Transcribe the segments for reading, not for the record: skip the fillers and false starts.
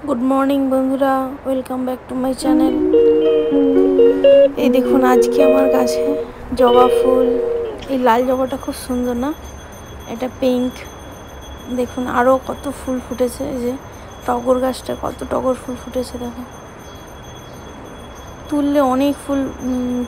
Good morning बंधुरा welcome back to my channel. ये देखुन आज के आमार गाছে जबा फुल ये लाल जबाटा खूब सुंदर ना এটা पिंक देखुन आरो कत फुल फुटेছে এই যে টগর গাছটা কত টগর ফুল ফুটেছে দেখো তুললে অনেক ফুল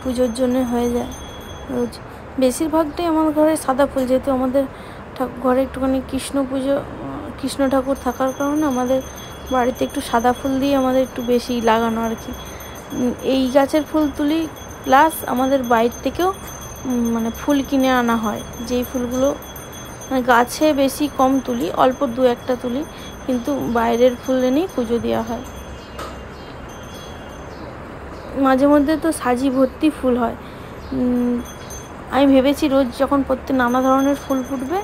পূজোর জন্য হয়ে যায় রোজ বেশিরভাগটাই আমার ঘরে সাদা ফুল যেহেতু আমাদের ঘরে একটুখানি কৃষ্ণ ঠাকুর থাকার কারণে আমাদের বাড়িতে একটু সাদা ফুল দিয়ে আমাদের একটু বেশি লাগানো আর কি এই গাছের ফুল তুলি প্লাস আমাদের বাইরে থেকেও মানে ফুল কিনে আনা হয় যেই ফুলগুলো মানে গাছে বেশি কম তুলি অল্প দু একটা তুলি কিন্তু বাইরের ফুল এনেই পুজো দেওয়া হয় মাঝে মধ্যে তো সাজি ভর্তি ফুল হয় আমি ভেবেছি রোজ যখন প্রত্যেক নানা ধরনের ফুল ফুটবে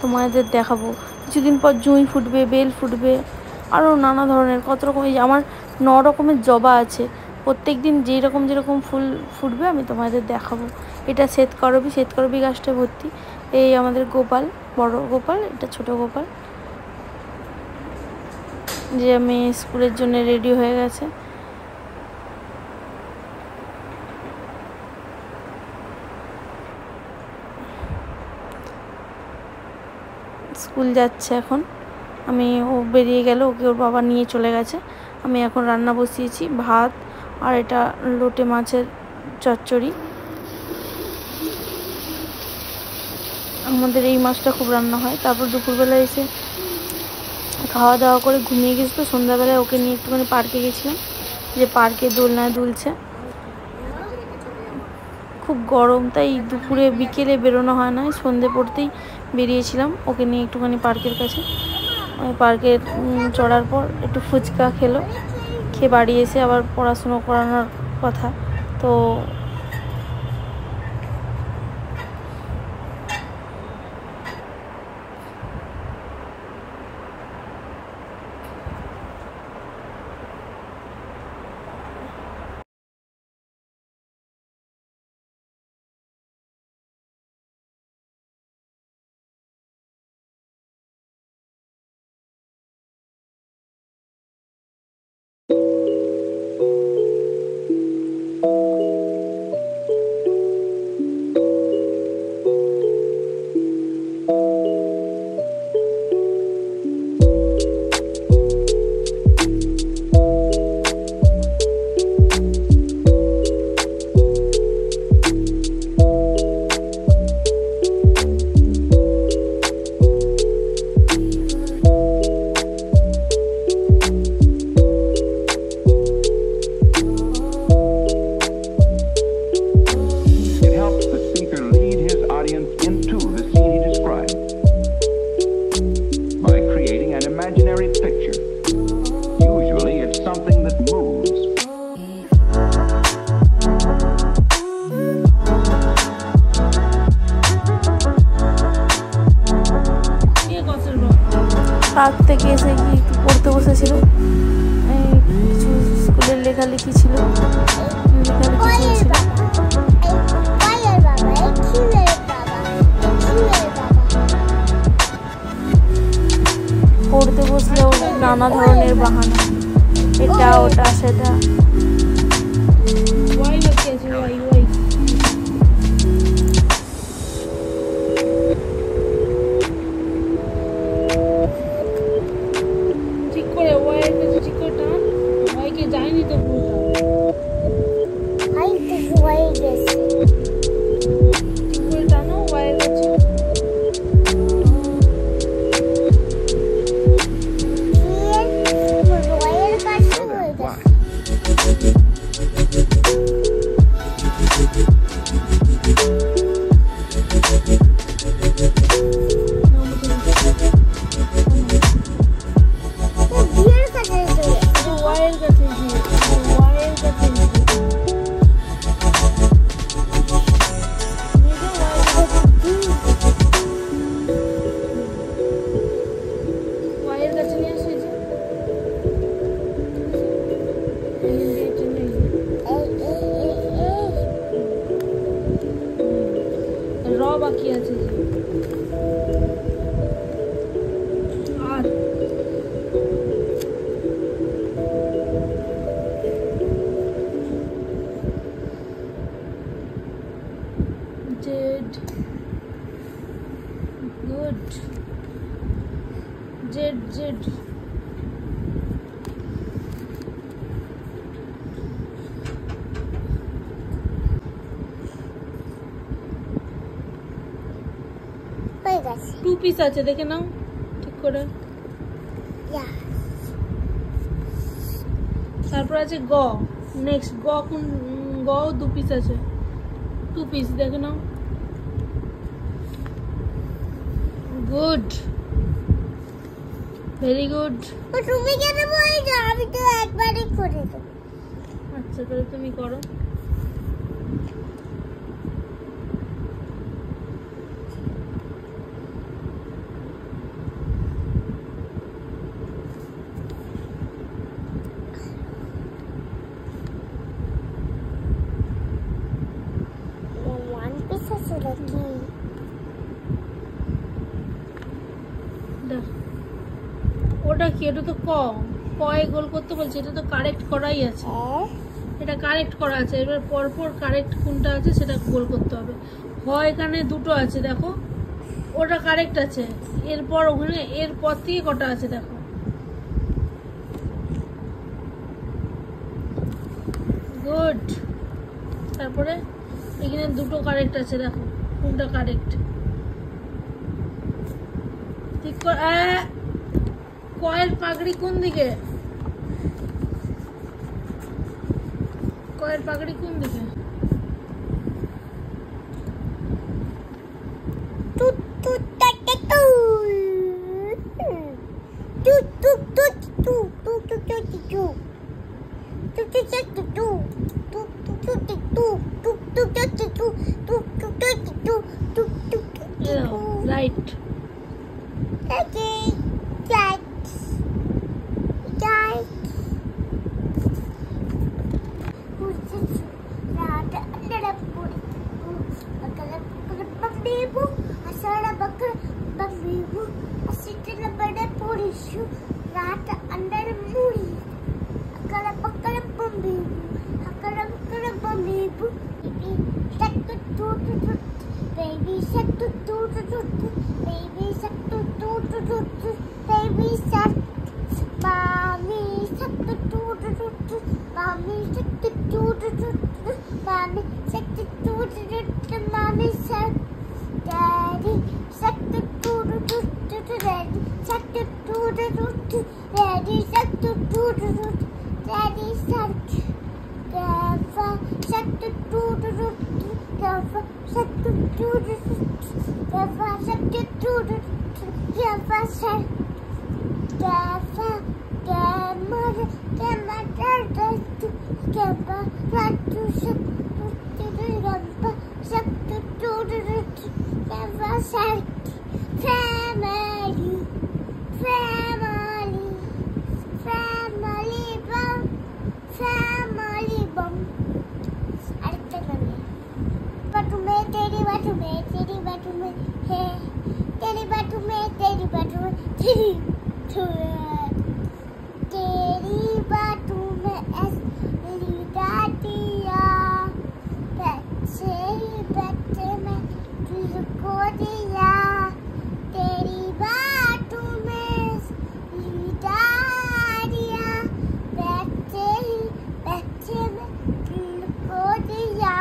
তোমাদের দেখাবো কিছুদিন পর জুঁই ফুটবে বেল ফুটবে আরও নানা ধরনের কত রকম এই আমার 9 রকমের জবা আছে প্রত্যেক দিন যেরকম ফুল ফুটবে আমি তোমাদের দেখাবো এটা শ্বেতকরবী গাছটা ভর্তি এই আমাদের গোপাল বড় গোপাল এটা ছোট গোপাল যে মেয়ে স্কুলের জন্য রেডি হয়ে গেছে স্কুল যাচ্ছে এখন আমি ও বেরিয়ে গেল ওকে ওর বাবা নিয়ে চলে গেছে আমি এখন রান্না বসিয়েছি ভাত আর এটা লোটে মাছের চচ্চড়ি আমাদের এই মাছটা খুব রান্না হয় তারপর দুপুরবেলা এসে খাওয়া দাওয়া করে ঘুমিয়ে গেছি তো সন্ধ্যাবেলায় ওকে নিয়ে একটুখানি পার্কে গেছিলাম যে পার্কে দোলনায় দুলছে খুব গরম তাই দুপুরে বিকেলে বেরোনো হয় না সন্ধে পড়তেই বেরিয়েছিলাম ওকে নিয়ে একটুখানি পার্কের কাছে ওই পার্কে চড়ার পর একটু ফুচকা খেয়ে বাড়ি এসে আবার পড়াশুনো করানোর কথা তো পার্ক থেকে এসে কি একটু পড়তে বসেছিল কিছু স্কুলের লেখালেখি ছিল পড়তে বসলেও নানা ধরনের বাহানা এটা ওটা সেটা Good. Jed. টু পিস আছে, দেখে নাও ঠিক করে। তারপর আছে গ। নেক্সট গ কোন? গ 2 পিস আছে, 2 পিস দেখে নাও। Good, very good. তুমি কেন বলছো? আমি তো একবারই করে দেব। আচ্ছা তাহলে তুমি করো। ওটা কি? এটা তো ক এ গোল করতে বলছে, এটা তো কারেক্ট করাই আছে, এটা কারেক্ট করা আছে। এবার পরপর কারেক্ট কোনটা আছে সেটা গোল করতে হবে। এখানে 2টো আছে দেখো, ওটা কারেক্ট আছে। এরপর ওখানে এরপর থেকে কটা আছে দেখো। গুড। তারপরে এখানে 2টো কারেক্ট আছে দেখো, কোনটা কারেক্ট ঠিক কর। কয়ের পাগড়ি কোন দিকে? কয়ের পাগড়ি কোন দিকে? Right. Baby shark do do do do do, baby shark do do do do do, baby shark, mommy shark do do do do do, mommy shark do do do do do, mommy shark do do do do do, mommy shark, daddy shark do do do do do do, daddy shark do do do do do, daddy shark do do do do, daddy shark, grandpa shark do do do do do, grandpa shark do do do do, grandpa shark do do do do, grandpa shark, grandpa, grandmother, grandmother does do, grandpa shark do shark do do do, grandpa shark do do do do, grandpa shark, family, family, family bum, family bum. আরেকটা গানে बाटू में तेरी बाटू में तेरी बाटू में है तेरी बाटू में तेरी बाटू में तेरी बाटू में ऐसी दादिया बच्चे बच्चे में तुझको दिया तेरी बाटू में दादिया बच्चे बच्चे में तुझको दिया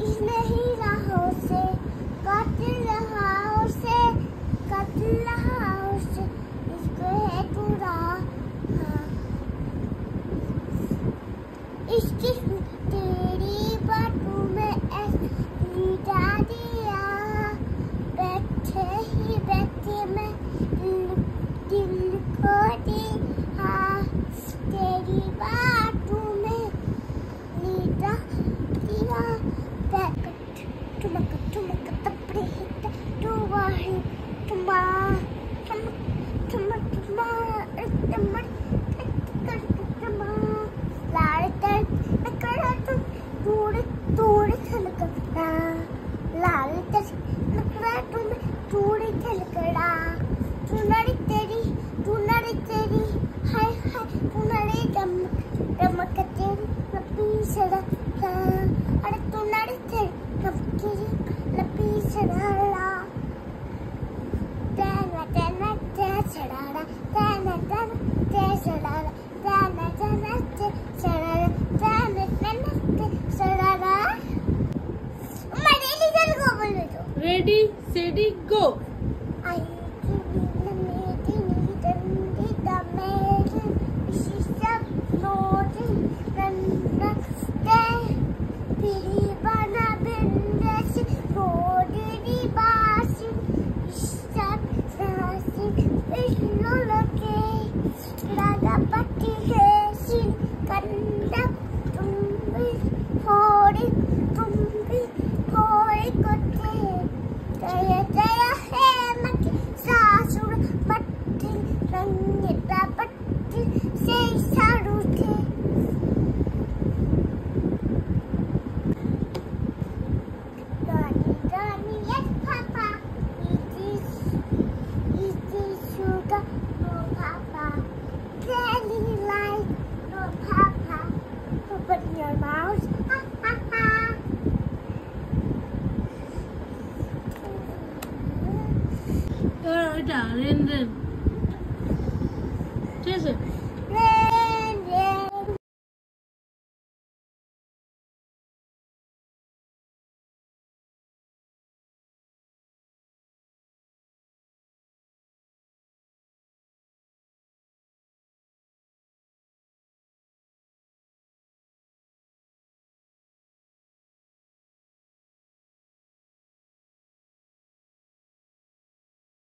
इसमें ही राहों से काट रहा से इसको है पूरा इसकी तेरी बातों में ऐसी दादिया बैठे ही बैठे में दिल को दिया तेरी बातों में लीदा दिया तुमक तपड़ी हिट तुमा लाल नकड़ा तुम तोड़े छलकड़ा लाल नकड़ा तुम तोड़े छलकड़ा चुनरी तेरी Ramakatin, Lapisara, Aratunarite, Kapkiri, Lapisara, Dana, Tesara, Dana, Tesara, Dana, Tesara, Dana, Tesara. My daily go. Ready, steady, go. I give you the meeting, the maiden, she said, no, then stay. Piribana Bendasi, Rodidi Basi, Istat Nasi, Isnoloke, Radapati Hesin, Kandak, Tumbi, Hori, Kote, Jaya Hemaki, Sasura, Patti, Rangita Patti, say Sarute. Donny, yes, Papa. It is sugar, no, Papa. Candy light, no, Papa. Open your mouth, ha, ha, ha. Darren. Jason.